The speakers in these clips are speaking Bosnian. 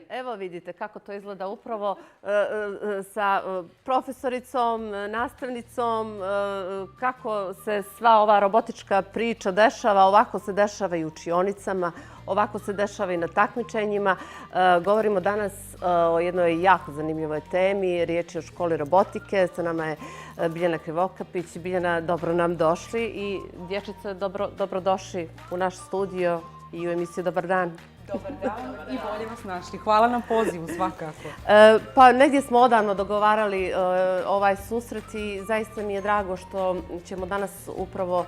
Evo vidite kako to izgleda upravo sa profesoricom, nastavnicom, kako se sva ova robotička priča dešava. Ovako se dešava i u učionicama, ovako se dešava i na takmičenjima. Govorimo danas o jednoj jako zanimljivoj temi. Riječ je o školi robotike. Sa nama je Biljana Krivokapić. Biljana, dobro nam došli i dječice, dobrodošli u naš studio i u emisiju Dobar dan. Dobar dan i bolje vas našli. Hvala na pozivu, svakako. Pa negdje smo odavno dogovarali ovaj susret i zaista mi je drago što ćemo danas upravo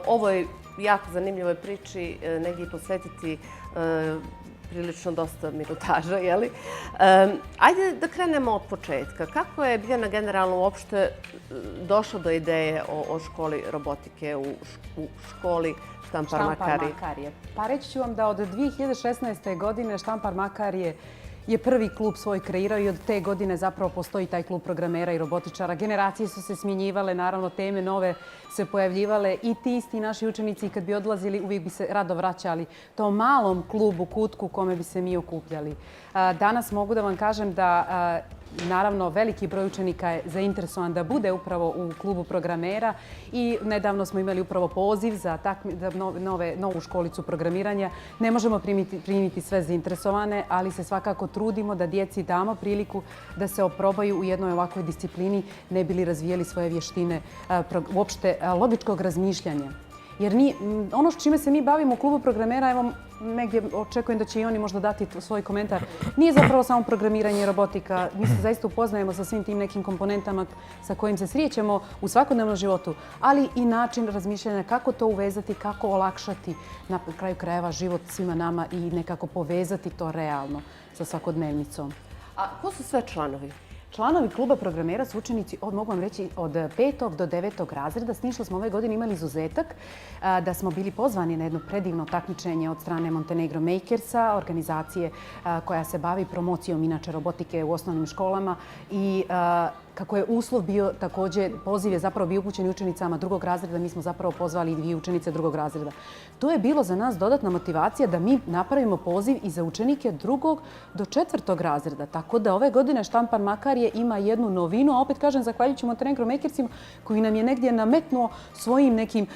ovoj jako zanimljivoj priči negdje posvetiti prilično dosta minutaža, jeli? Ajde da krenemo od početka. Kako je Biljana generalno uopšte došla do ideje o školi robotike u školi Štampar Makarije? Pa reći ću vam da od 2016. godine Štampar Makarije je prvi klub svoj kreirao i od te godine zapravo postoji taj klub programera i robotičara. Generacije su se smjenjivale, naravno teme nove se pojavljivale i ti isti naši učenici kad bi odlazili uvijek bi se rado vraćali tom malom klubu, kutku u kome bi se mi okupljali. Danas mogu da vam kažem da naravno, veliki broj učenika je zainteresovan da bude upravo u klubu programera i nedavno smo imali upravo poziv za novu školicu programiranja. Ne možemo primiti sve zainteresovane, ali se svakako trudimo da djeci damo priliku da se oprobaju u jednoj ovakvoj disciplini, ne bi li razvijeli svoje vještine uopšte logičkog razmišljanja. Jer ono s čime se mi bavimo u klubu programera, evo negdje očekujem da će i oni možda dati svoj komentar, nije zapravo samo programiranje i robotika. Mi se zaista upoznajemo sa svim tim nekim komponentama sa kojim se srećemo u svakodnevnom životu, ali i način razmišljanja kako to uvezati, kako olakšati na kraju krajeva život svima nama i nekako povezati to realno sa svakodnevnicom. A ko su sve članovi? Članovi kluba programera su učenici, mogu vam reći, od 5. do 9. razreda. S tim što smo ove godine imali izuzetak da smo bili pozvani na jedno predivno takmičenje od strane Montenegro Makersa, organizacije koja se bavi promocijom inače robotike u osnovnim školama i kako je uslov bio također, poziv je zapravo bio upućen učenicama drugog razreda, mi smo zapravo pozvali i 2 učenice drugog razreda. To je bilo za nas dodatna motivacija da mi napravimo poziv i za učenike 2. do 4. razreda. Tako da ove godine Štampar Makarije ima jednu novinu, a opet kažem zahvaljujući Montenegro Makersima koji nam je negdje nametnuo svojim nekim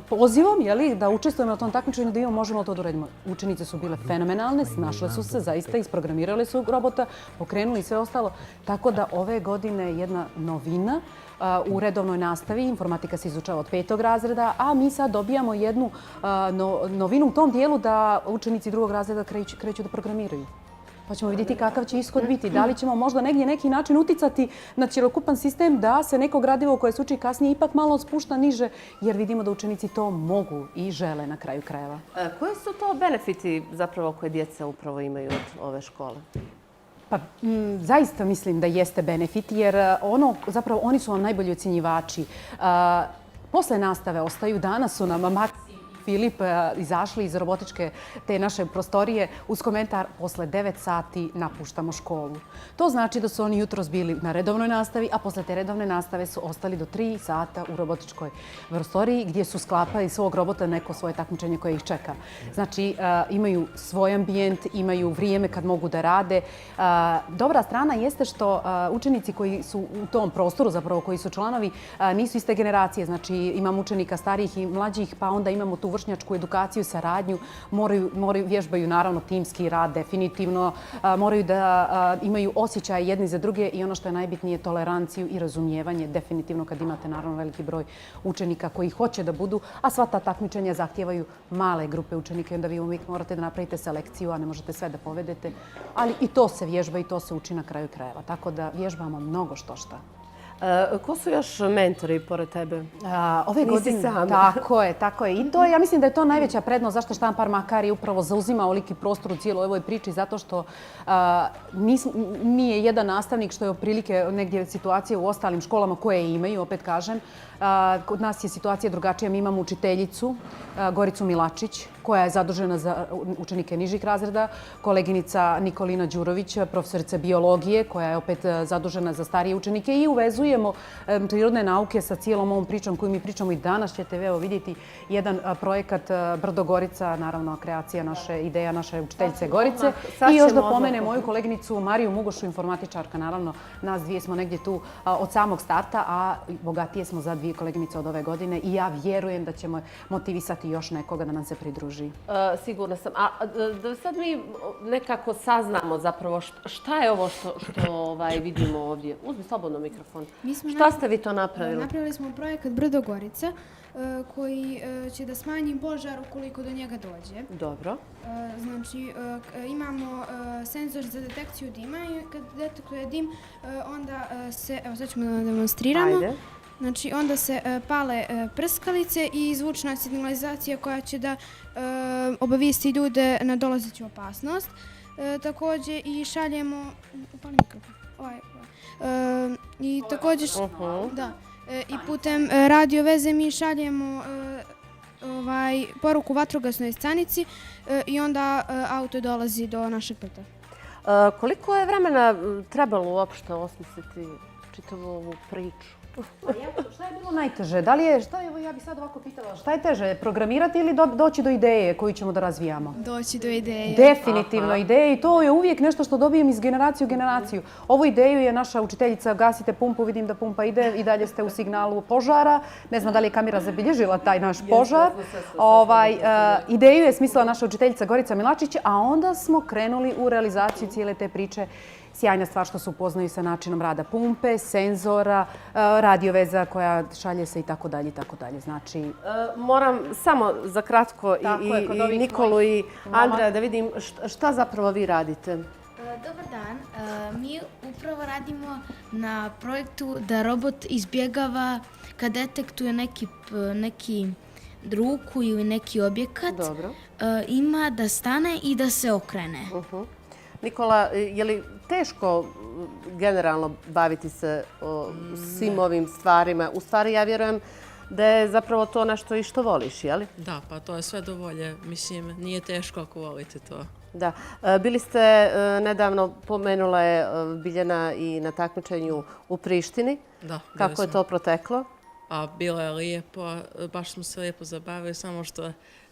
pozivom da učestvujemo na tom takmičenju, da možemo to da uradimo. Učenice su bile fenomenalne, snašle su se, zaista isprogramirale su robota, pokrenuli i sve ostalo. Tako da ove godine je jedna novina u redovnoj nastavi. Informatika se izučava od 5. razreda, a mi sad dobijamo jednu novinu u tom dijelu da učenici 2. razreda kreću da programiraju. Pa ćemo vidjeti kakav će ishod biti. Da li ćemo možda negdje neki način uticati na cjelokupan sistem da se neko gradivo koje se uči kasnije ipak malo spušta niže, jer vidimo da učenici to mogu i žele na kraju krajeva. Koji su to benefiti zapravo koje djeca upravo imaju od ove škole? Pa zaista mislim da jeste benefit, jer zapravo oni su vam najbolji ocjenjivači. Posle nastave ostaju, danas su nam Maksi i Filip izašli iz robotičke te naše prostorije uz komentar posle 9 sati napuštamo školu. To znači da su oni jutros bili na redovnoj nastavi, a posle te redovne nastave su ostali do 3 sata u robotičkoj prostoriji gdje su sklapali svog robota neko svoje takmičenje koje ih čeka. Znači imaju svoj ambijent, imaju vrijeme kad mogu da rade. Dobra strana jeste što učenici koji su u tom prostoru, zapravo koji su članovi, nisu iste generacije. Znači imamo učenika starijih i mlađih, pa onda imamo tu vršnjačku edukaciju, saradnju, vježbaju naravno timski rad, definitivno, moraju da imaju osjećaj jedni za druge i ono što je najbitnije, toleranciju i razumijevanje, definitivno kad imate naravno veliki broj učenika koji hoće da budu, a sva ta takmičenja zahtijevaju male grupe učenika i onda vi uvijek morate da napravite selekciju, a ne možete sve da povedete, ali i to se vježba i to se uči na kraju krajeva, tako da vježbamo mnogo što šta. Ko su još mentori pored tebe? Ove godine, tako je. I to, ja mislim da je to najveća prednost zašto Štampar Makarije upravo zauzima ovoliki prostor u cijeloj ovoj priči, zato što nije jedan nastavnik što je otprilike negdje situacija u ostalim školama koje imaju, opet kažem. Kod nas je situacija drugačija. Mi imamo učiteljicu Goricu Milačić, koja je zadužena za učenike nižih razreda, koleginica Nikolina Đurović, profesorica biologije, koja je opet zadužena za starije učenike i uvezuje spojujemo prirodne nauke sa cijelom ovom pričom koju mi pričamo i danas ćete evo vidjeti jedan projekat Brdogorica, naravno kreacija naše ideja, naše učiteljice Gorice. I još da pomenem moju koleginicu Mariju Mugošu, informatičarka, naravno nas dvije smo negdje tu od samog starta, a bogatije smo za dvije koleginice od ove godine i ja vjerujem da ćemo motivisati još nekoga da nam se pridruži. Sigurna sam. A da sad mi nekako saznamo zapravo šta je ovo što vidimo ovdje. Uzmi slobodno mikrofon. Šta ste vi to napravili? Napravili smo projekat Brdogorica koji će da smanji požar ukoliko do njega dođe. Dobro. Znači, imamo senzor za detekciju dima i kad detektuje dim, onda se, evo sad ćemo da demonstriramo. Ajde. Znači, onda se pale prskalice i zvučna signalizacija koja će da obavijesti ljude na dolazeću opasnost. Također i šaljemo... Upali mikrofon. I također... Da. I putem radio veze mi šaljemo poruku vatrogasnoj stanici i onda auto dolazi do našeg puta. Koliko je vremena trebalo uopšte osmisliti čitavu ovu priču? Šta je bilo najteže? Da li je, ja bih sad ovako pitala, šta je teže, programirati ili doći do ideje koju ćemo da razvijamo? Doći do ideje. Definitivno ideje i to je uvijek nešto što dobijem iz generacije u generaciju. Ovu ideju je naša učiteljica, gasite pumpu, vidim da pumpa ide i dalje ste u signalu požara. Ne znam da li je kamera zabilježila taj naš požar. Ideju je smislila naša učiteljica Gorica Milačić, a onda smo krenuli u realizaciju cijele te priče. Sjajna stvar što se upoznaju sa načinom rada pumpe, senzora, radioveza koja šalje se i tako dalje i tako dalje. Znači... Moram samo za kratko i Nikolu i Andreja da vidim šta zapravo vi radite. Dobar dan. Mi upravo radimo na projektu da robot izbjegava kad detektuje neki ruku ili neki objekat. Ima da stane i da se okrene. Nikola, je li teško generalno baviti se svim ovim stvarima? U stvari, ja vjerujem da je zapravo to nešto i što voliš, je li? Da, pa to je sve do volje. Mislim, nije teško ako volite to. Da. Bili ste nedavno, pomenula je Biljana i na takmičenju u Prištini. Da. Kako je to proteklo? A bilo je lijepo, baš smo se lijepo zabavili,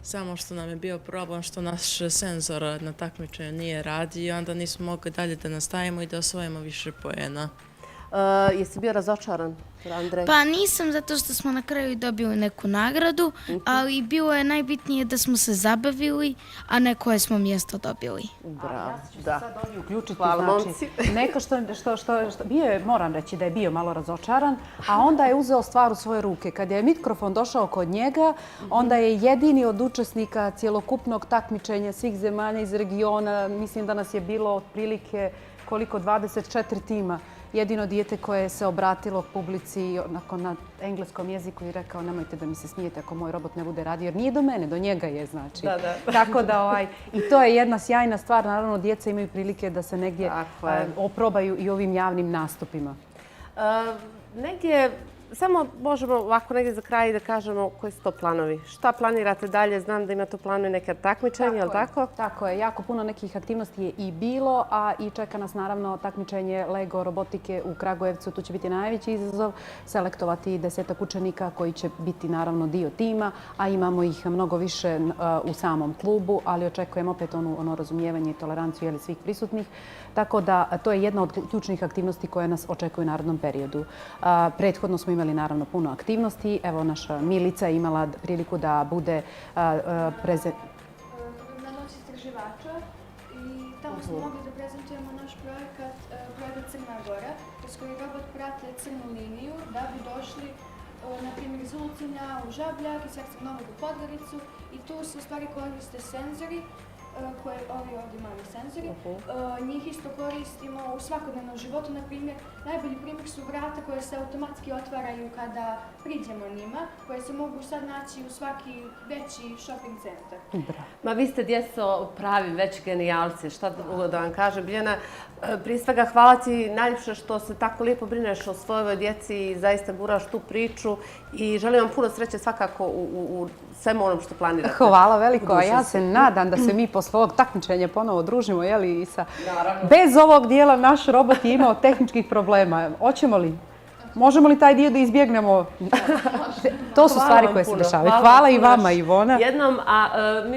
samo što nam je bio problem što naš senzor na takmičenju nije radio i onda nismo mogli dalje da nastavimo i da osvojimo više poena. Jesi bio razočaran, Andrej? Pa nisam, zato što smo na kraju dobili neku nagradu, ali bilo je najbitnije da smo se zabavili, a ne koje smo mjesto dobili. Bravo, ja ću se sad ovdje uključiti. Hvala, momci. Neka što bio je, moram reći da je bio malo razočaran, a onda je uzeo stvar u svoje ruke. Kad je mikrofon došao kod njega, onda je jedini od učesnika cjelokupnog takmičenja svih zemalja iz regiona, mislim da nas je bilo otprilike koliko, 24 tima. Jedino dijete koje se obratilo publici na engleskom jeziku i rekao nemojte da mi se smijete ako moj robot ne bude radio, jer nije do mene, do njega je znači. Tako da i to je jedna sjajna stvar, naravno djeca imaju prilike da se negdje oprobaju i ovim javnim nastupima. Negdje, samo možemo ovako negdje za kraj da kažemo koji su to planovi. Šta planirate dalje? Znam da imate u planu i neke takmičenje, je li tako? Tako je. Jako puno nekih aktivnosti je i bilo, a i čeka nas naravno takmičenje Lego robotike u Kragujevcu. Tu će biti najveći izazov selektovati 10 učenika koji će biti naravno dio tima, a imamo ih mnogo više u samom klubu, ali očekujemo opet ono razumijevanje i toleranciju svih prisutnih. Tako da to je jedna od ključnih aktivnosti koje nas očekuje u narednom periodu. Prethodno smo imali naravno puno aktivnosti. Evo, naša Milica je imala priliku da bude Na noći istraživača i tamo smo mogli da prezentujemo naš projekat Crna Gora, kroz koji robot prate crnu liniju da bi došli na primjer iz Ulcinja u Žabljak i Srpskog Novog u Podgoricu i tu se u stvari koriste senzori koje ovi ovdje mali senzori. Njih isto koristimo u svakodnevnom životu. Na primjer, najbolji primjer su vrata koje se automatski otvaraju kada priđemo njima, koje se mogu sad naći u svaki veći shopping centar. Ma vi ste djeco pravi već genijalci, šta drugo da vam kažem. Biljana, prije svega hvala ti najljepše što se tako lijepo brineš o svojoj djeci i zaista guraš tu priču i želim vam puno sreće svakako u svemu onom što planirate. Hvala veliko, a ja se nadam da se mi posle ovog takmičenja ponovo družimo, jeli, bez ovog dijela naš robot je imao tehničkih problema. Hoćemo li? Možemo li taj dio da izbjegnemo? To su Hvala stvari vam koje se puno. dešavaju. Hvala Hvala vam i puno vama, još Ivona. jednom, a